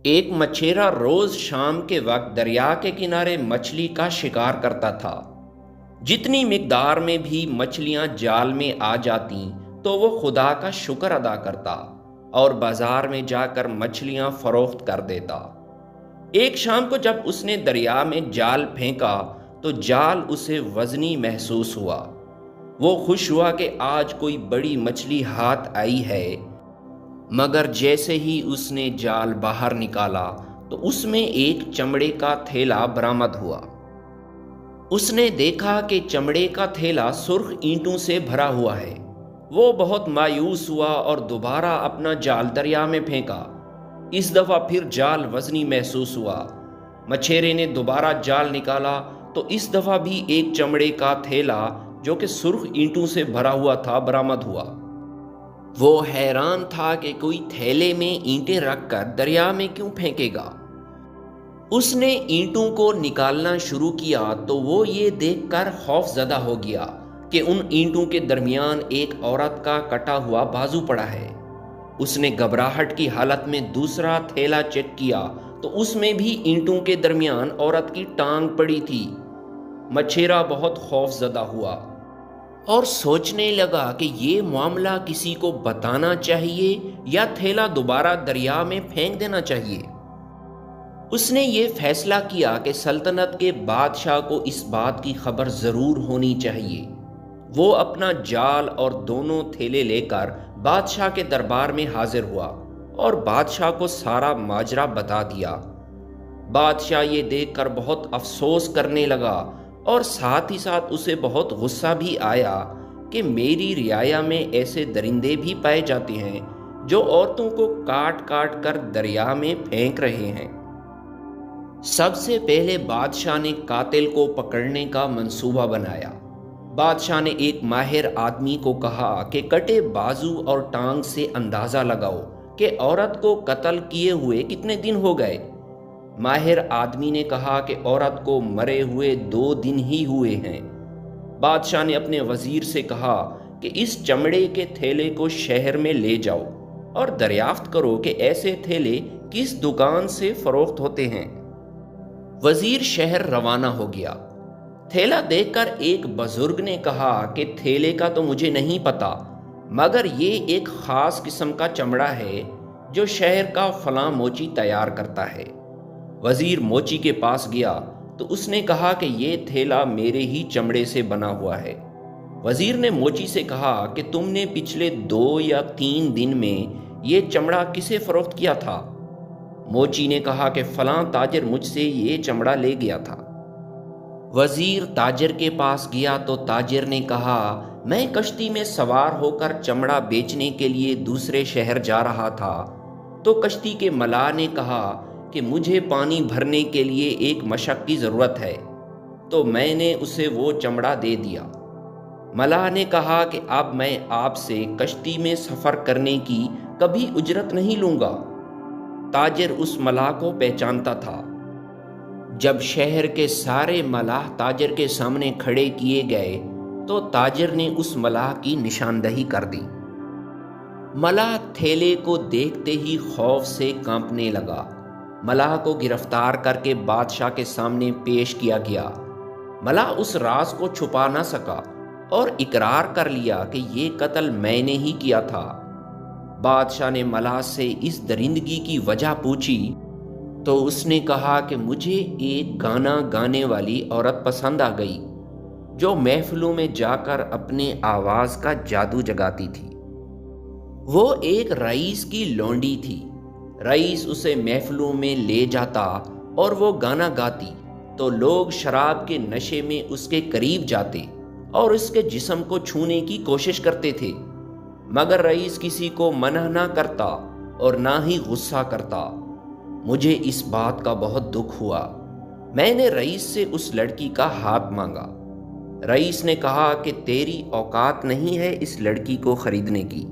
ایک مچھیرا روز شام کے وقت دریا کے کنارے مچھلی کا شکار کرتا تھا۔ جتنی مقدار میں بھی مچھلیاں جال میں آ جاتیں تو وہ خدا کا شکر ادا کرتا اور بازار میں جا کر مچھلیاں فروخت کر دیتا۔ ایک شام کو جب اس نے دریا میں جال پھینکا تو جال اسے وزنی محسوس ہوا۔ وہ خوش ہوا کہ آج کوئی بڑی مچھلی ہاتھ آئی ہے، مگر جیسے ہی اس نے جال باہر نکالا تو اس میں ایک چمڑے کا تھیلا برآمد ہوا۔ اس نے دیکھا کہ چمڑے کا تھیلا سرخ اینٹوں سے بھرا ہوا ہے۔ وہ بہت مایوس ہوا اور دوبارہ اپنا جال دریا میں پھینکا۔ اس دفعہ پھر جال وزنی محسوس ہوا۔ مچھیرے نے دوبارہ جال نکالا تو اس دفعہ بھی ایک چمڑے کا تھیلا جو کہ سرخ اینٹوں سے بھرا ہوا تھا برآمد ہوا۔ وہ حیران تھا کہ کوئی تھیلے میں اینٹیں رکھ کر دریا میں کیوں پھینکے گا۔ اس نے اینٹوں کو نکالنا شروع کیا تو وہ یہ دیکھ کر خوف زدہ ہو گیا کہ ان اینٹوں کے درمیان ایک عورت کا کٹا ہوا بازو پڑا ہے۔ اس نے گھبراہٹ کی حالت میں دوسرا تھیلا چیک کیا تو اس میں بھی اینٹوں کے درمیان عورت کی ٹانگ پڑی تھی۔ مچھیرا بہت خوف زدہ ہوا اور سوچنے لگا کہ یہ معاملہ کسی کو بتانا چاہیے یا تھیلا دوبارہ دریا میں پھینک دینا چاہیے۔ اس نے یہ فیصلہ کیا کہ سلطنت کے بادشاہ کو اس بات کی خبر ضرور ہونی چاہیے۔ وہ اپنا جال اور دونوں تھیلے لے کر بادشاہ کے دربار میں حاضر ہوا اور بادشاہ کو سارا ماجرا بتا دیا۔ بادشاہ یہ دیکھ کر بہت افسوس کرنے لگا اور ساتھ ہی ساتھ اسے بہت غصہ بھی آیا کہ میری رعایا میں ایسے درندے بھی پائے جاتے ہیں جو عورتوں کو کاٹ کاٹ کر دریا میں پھینک رہے ہیں۔ سب سے پہلے بادشاہ نے قاتل کو پکڑنے کا منصوبہ بنایا۔ بادشاہ نے ایک ماہر آدمی کو کہا کہ کٹے بازو اور ٹانگ سے اندازہ لگاؤ کہ عورت کو قتل کیے ہوئے کتنے دن ہو گئے۔ ماہر آدمی نے کہا کہ عورت کو مرے ہوئے 2 دن ہی ہوئے ہیں۔ بادشاہ نے اپنے وزیر سے کہا کہ اس چمڑے کے تھیلے کو شہر میں لے جاؤ اور دریافت کرو کہ ایسے تھیلے کس دکان سے فروخت ہوتے ہیں۔ وزیر شہر روانہ ہو گیا۔ تھیلا دیکھ کر ایک بزرگ نے کہا کہ تھیلے کا تو مجھے نہیں پتا، مگر یہ ایک خاص قسم کا چمڑا ہے جو شہر کا فلاں موچی تیار کرتا ہے۔ وزیر موچی کے پاس گیا تو اس نے کہا کہ یہ تھیلا میرے ہی چمڑے سے بنا ہوا ہے۔ وزیر نے موچی سے کہا کہ تم نے پچھلے 2 یا 3 دن میں یہ چمڑا کسے فروخت کیا تھا؟ موچی نے کہا کہ فلاں تاجر مجھ سے یہ چمڑا لے گیا تھا۔ وزیر تاجر کے پاس گیا تو تاجر نے کہا میں کشتی میں سوار ہو کر چمڑا بیچنے کے لیے دوسرے شہر جا رہا تھا تو کشتی کے ملاح نے کہا کہ مجھے پانی بھرنے کے لیے ایک مشق کی ضرورت ہے، تو میں نے اسے وہ چمڑا دے دیا۔ ملاح نے کہا کہ اب میں آپ سے کشتی میں سفر کرنے کی کبھی اجرت نہیں لوں گا۔ تاجر اس ملاح کو پہچانتا تھا۔ جب شہر کے سارے ملاح تاجر کے سامنے کھڑے کیے گئے تو تاجر نے اس ملاح کی نشاندہی کر دی۔ ملاح تھیلے کو دیکھتے ہی خوف سے کانپنے لگا۔ ملاح کو گرفتار کر کے بادشاہ کے سامنے پیش کیا گیا۔ ملاح اس راز کو چھپا نہ سکا اور اقرار کر لیا کہ یہ قتل میں نے ہی کیا تھا۔ بادشاہ نے ملاح سے اس درندگی کی وجہ پوچھی تو اس نے کہا کہ مجھے ایک گانا گانے والی عورت پسند آ گئی جو محفلوں میں جا کر اپنے آواز کا جادو جگاتی تھی۔ وہ ایک رئیس کی لونڈی تھی۔ رئیس اسے محفلوں میں لے جاتا اور وہ گانا گاتی تو لوگ شراب کے نشے میں اس کے قریب جاتے اور اس کے جسم کو چھونے کی کوشش کرتے تھے، مگر رئیس کسی کو منع نہ کرتا اور نہ ہی غصہ کرتا۔ مجھے اس بات کا بہت دکھ ہوا۔ میں نے رئیس سے اس لڑکی کا ہاتھ مانگا۔ رئیس نے کہا کہ تیری اوقات نہیں ہے اس لڑکی کو خریدنے کی۔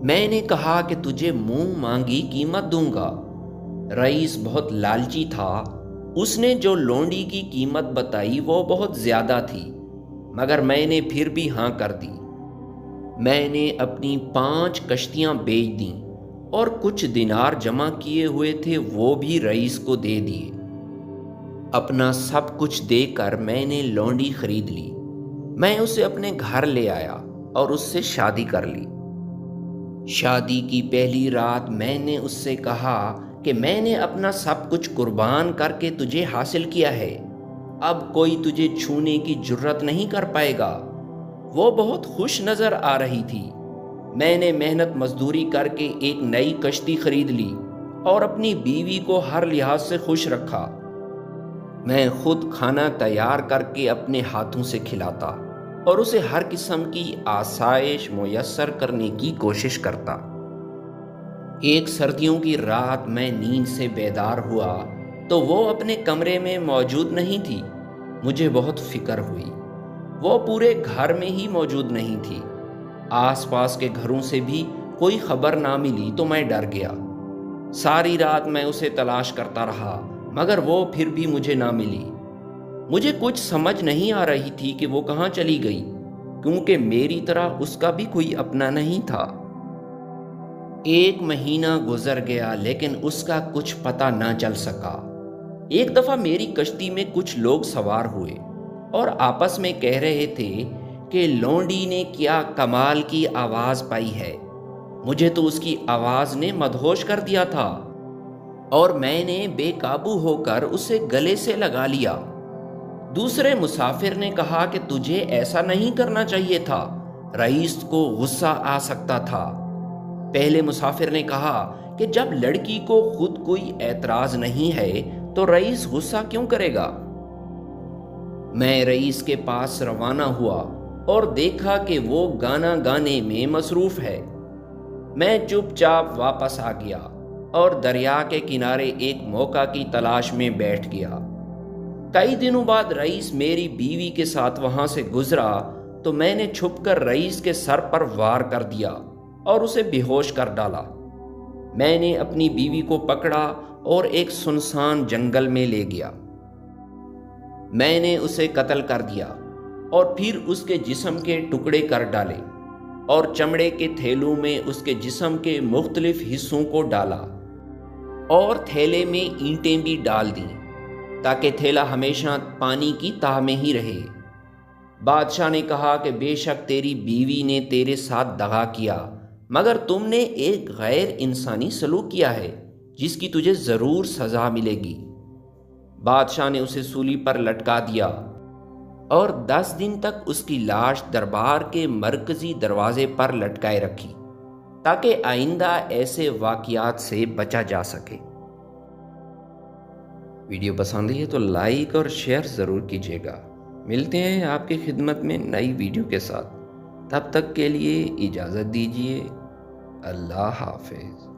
میں نے کہا کہ تجھے منہ مانگی قیمت دوں گا۔ رئیس بہت لالچی تھا۔ اس نے جو لونڈی کی قیمت بتائی وہ بہت زیادہ تھی، مگر میں نے پھر بھی ہاں کر دی۔ میں نے اپنی 5 کشتیاں بیچ دیں اور کچھ دینار جمع کیے ہوئے تھے وہ بھی رئیس کو دے دیے۔ اپنا سب کچھ دے کر میں نے لونڈی خرید لی۔ میں اسے اپنے گھر لے آیا اور اس سے شادی کر لی۔ شادی کی پہلی رات میں نے اس سے کہا کہ میں نے اپنا سب کچھ قربان کر کے تجھے حاصل کیا ہے، اب کوئی تجھے چھونے کی جرت نہیں کر پائے گا۔ وہ بہت خوش نظر آ رہی تھی۔ میں نے محنت مزدوری کر کے ایک نئی کشتی خرید لی اور اپنی بیوی کو ہر لحاظ سے خوش رکھا۔ میں خود کھانا تیار کر کے اپنے ہاتھوں سے کھلاتا اور اسے ہر قسم کی آسائش میسر کرنے کی کوشش کرتا۔ ایک سردیوں کی رات میں نیند سے بیدار ہوا تو وہ اپنے کمرے میں موجود نہیں تھی۔ مجھے بہت فکر ہوئی۔ وہ پورے گھر میں ہی موجود نہیں تھی۔ آس پاس کے گھروں سے بھی کوئی خبر نہ ملی تو میں ڈر گیا۔ ساری رات میں اسے تلاش کرتا رہا مگر وہ پھر بھی مجھے نہ ملی۔ مجھے کچھ سمجھ نہیں آ رہی تھی کہ وہ کہاں چلی گئی، کیونکہ میری طرح اس کا بھی کوئی اپنا نہیں تھا۔ 1 مہینہ گزر گیا لیکن اس کا کچھ پتہ نہ چل سکا۔ ایک دفعہ میری کشتی میں کچھ لوگ سوار ہوئے اور آپس میں کہہ رہے تھے کہ لونڈی نے کیا کمال کی آواز پائی ہے۔ مجھے تو اس کی آواز نے مدہوش کر دیا تھا اور میں نے بے قابو ہو کر اسے گلے سے لگا لیا۔ دوسرے مسافر نے کہا کہ تجھے ایسا نہیں کرنا چاہیے تھا، رئیس کو غصہ آ سکتا تھا۔ پہلے مسافر نے کہا کہ جب لڑکی کو خود کوئی اعتراض نہیں ہے تو رئیس غصہ کیوں کرے گا؟ میں رئیس کے پاس روانہ ہوا اور دیکھا کہ وہ گانا گانے میں مصروف ہے۔ میں چپ چاپ واپس آ گیا اور دریا کے کنارے ایک موقع کی تلاش میں بیٹھ گیا۔ کئی دنوں بعد رئیس میری بیوی کے ساتھ وہاں سے گزرا تو میں نے چھپ کر رئیس کے سر پر وار کر دیا اور اسے بے ہوش کر ڈالا۔ میں نے اپنی بیوی کو پکڑا اور ایک سنسان جنگل میں لے گیا۔ میں نے اسے قتل کر دیا اور پھر اس کے جسم کے ٹکڑے کر ڈالے اور چمڑے کے تھیلوں میں اس کے جسم کے مختلف حصوں کو ڈالا اور تھیلے میں اینٹیں بھی ڈال دیں تاکہ تھیلا ہمیشہ پانی کی تہ میں ہی رہے۔ بادشاہ نے کہا کہ بے شک تیری بیوی نے تیرے ساتھ دغا کیا مگر تم نے ایک غیر انسانی سلوک کیا ہے جس کی تجھے ضرور سزا ملے گی۔ بادشاہ نے اسے سولی پر لٹکا دیا اور 10 دن تک اس کی لاش دربار کے مرکزی دروازے پر لٹکائے رکھی تاکہ آئندہ ایسے واقعات سے بچا جا سکے۔ ویڈیو پسند ہے تو لائک اور شیئر ضرور کیجیے گا۔ ملتے ہیں آپ کی خدمت میں نئی ویڈیو کے ساتھ، تب تک کے لیے اجازت دیجیے۔ اللہ حافظ۔